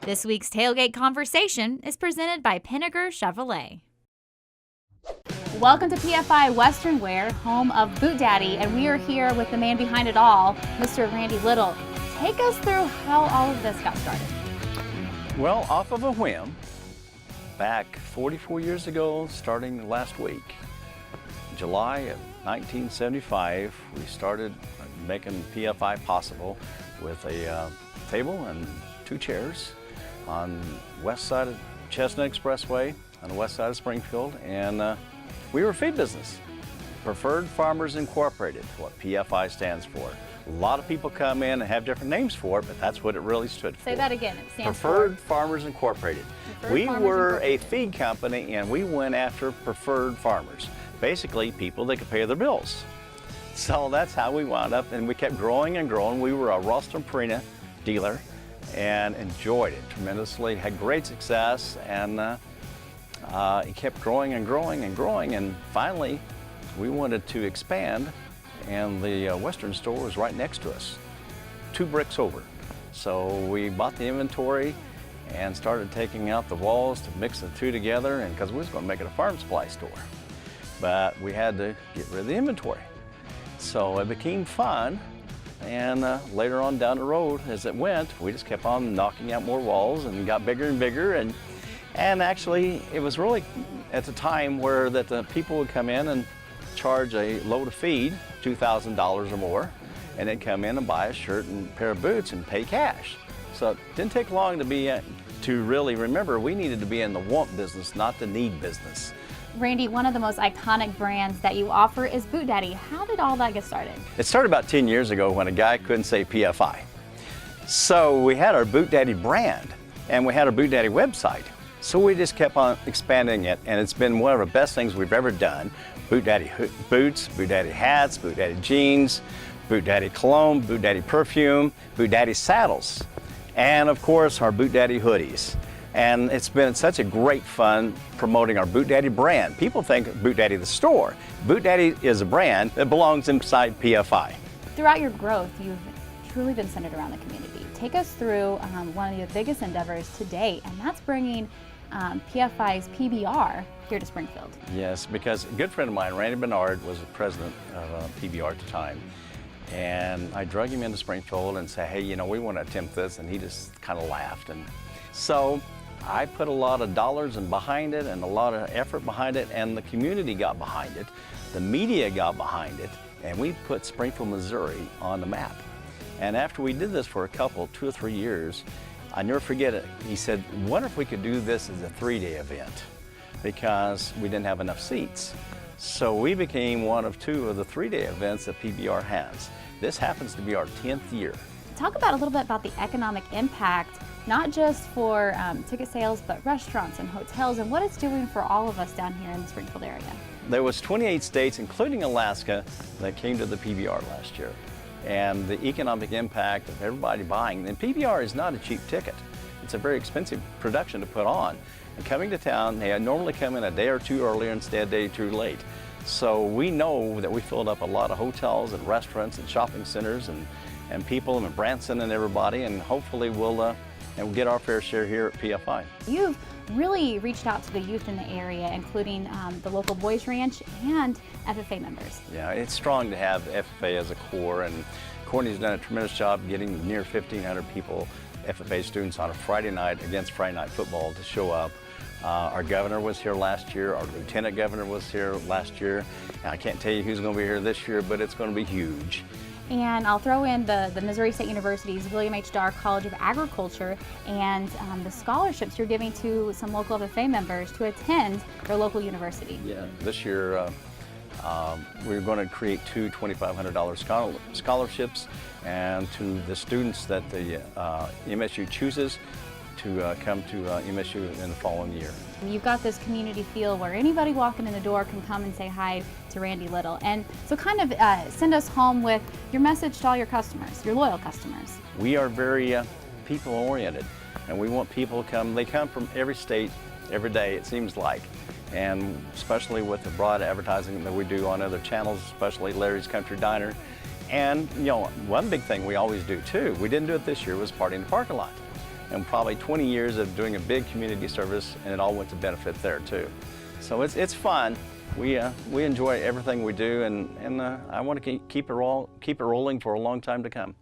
This week's Tailgate Conversation is presented by Pinnaker Chevrolet. Welcome to PFI Western Wear, home of BootDaddy, and we are here with the man behind it all, Mr. Randy Little. Take us through how all of this got started. Well, off of a whim, back 44 years ago, starting last week, July of 1975, we started making PFI possible with a table and 2 chairs on west side of Chestnut Expressway on the west side of Springfield, and we were a feed business. Preferred Farmers Incorporated, what PFI stands for. A lot of people come in and have different names for it, but that's what it really stood for. Say that again. It stands Preferred Farmers Incorporated. We were a feed company, and we went after preferred farmers. Basically, people that could pay their bills. So that's how we wound up, and we kept growing and growing. We were a Ralston Purina dealer and enjoyed it tremendously, had great success, and it kept growing and growing and growing, and finally we wanted to expand, and the Western store was right next to us, 2 bricks over. So we bought the inventory and started taking out the walls to mix the 2 together, and because we was going to make it a farm supply store. But we had to get rid of the inventory. So it became fun, and later on down the road as it went, we just kept on knocking out more walls and got bigger and bigger, and actually it was really at the time where that the people would come in and charge a load of feed, $2,000 or more, and they'd come in and buy a shirt and a pair of boots and pay cash. So it didn't take long to really remember we needed to be in the want business, not the need business. Randy, one of the most iconic brands that you offer is BootDaddy. How did all that get started? It started about 10 years ago when a guy couldn't say PFI. So we had our BootDaddy brand, and we had our BootDaddy website. So we just kept on expanding it, and it's been one of the best things we've ever done. BootDaddy boots, BootDaddy hats, BootDaddy jeans, BootDaddy cologne, BootDaddy perfume, BootDaddy saddles, and of course our BootDaddy hoodies. And it's been such a great fun promoting our BootDaddy brand. People think BootDaddy the store. BootDaddy is a brand that belongs inside PFI. Throughout your growth, you've truly been centered around the community. Take us through one of your biggest endeavors to date, and that's bringing PFI's PBR here to Springfield. Yes, because a good friend of mine, Randy Bernard, was the president of PBR at the time. And I drug him into Springfield and said, hey, you know, we want to attempt this, and he just kind of laughed. And so I put a lot of dollars behind it and a lot of effort behind it, and the community got behind it, the media got behind it, and we put Springfield, Missouri on the map. And after we did this for 2 or 3 years, I never forget it. He said, wonder if we could do this as a 3-day event, because we didn't have enough seats. So we became one of 2 of the 3-day events that PBR has. This happens to be our 10th year. Talk about a little bit about the economic impact, not just for ticket sales, but restaurants and hotels, and what it's doing for all of us down here in the Springfield area. There was 28 states, including Alaska, that came to the PBR last year. And the economic impact of everybody buying, and PBR is not a cheap ticket. It's a very expensive production to put on. And coming to town, they normally come in a day or 2 earlier instead of a day or 2 late. So we know that we filled up a lot of hotels and restaurants and shopping centers and people in Branson and everybody, and hopefully we'll get our fair share here at PFI. You've really reached out to the youth in the area, including the local Boys Ranch and FFA members. Yeah, it's strong to have FFA as a core, and Courtney's done a tremendous job getting near 1,500 people, FFA students, on a Friday night against Friday night football to show up. Our governor was here last year, our lieutenant governor was here last year. Now, I can't tell you who's going to be here this year, but it's going to be huge. And I'll throw in the Missouri State University's William H. Darr College of Agriculture and the scholarships you're giving to some local FFA members to attend their local university. Yeah, this year we're going to create 2 $2,500 scholarships, and to the students that the MSU chooses to come to MSU in the following year. You've got this community feel where anybody walking in the door can come and say hi to Randy Little. And so kind of send us home with your message to all your customers, your loyal customers. We are very people-oriented, and we want people to come. They come from every state, every day, it seems like. And especially with the broad advertising that we do on other channels, especially Larry's Country Diner. And, you know, one big thing we always do too, we didn't do it this year, was party in the parking lot. and probably 20 years of doing a big community service, and it all went to benefit there too. So it's fun. We enjoy everything we do, and I want to keep it rolling for a long time to come.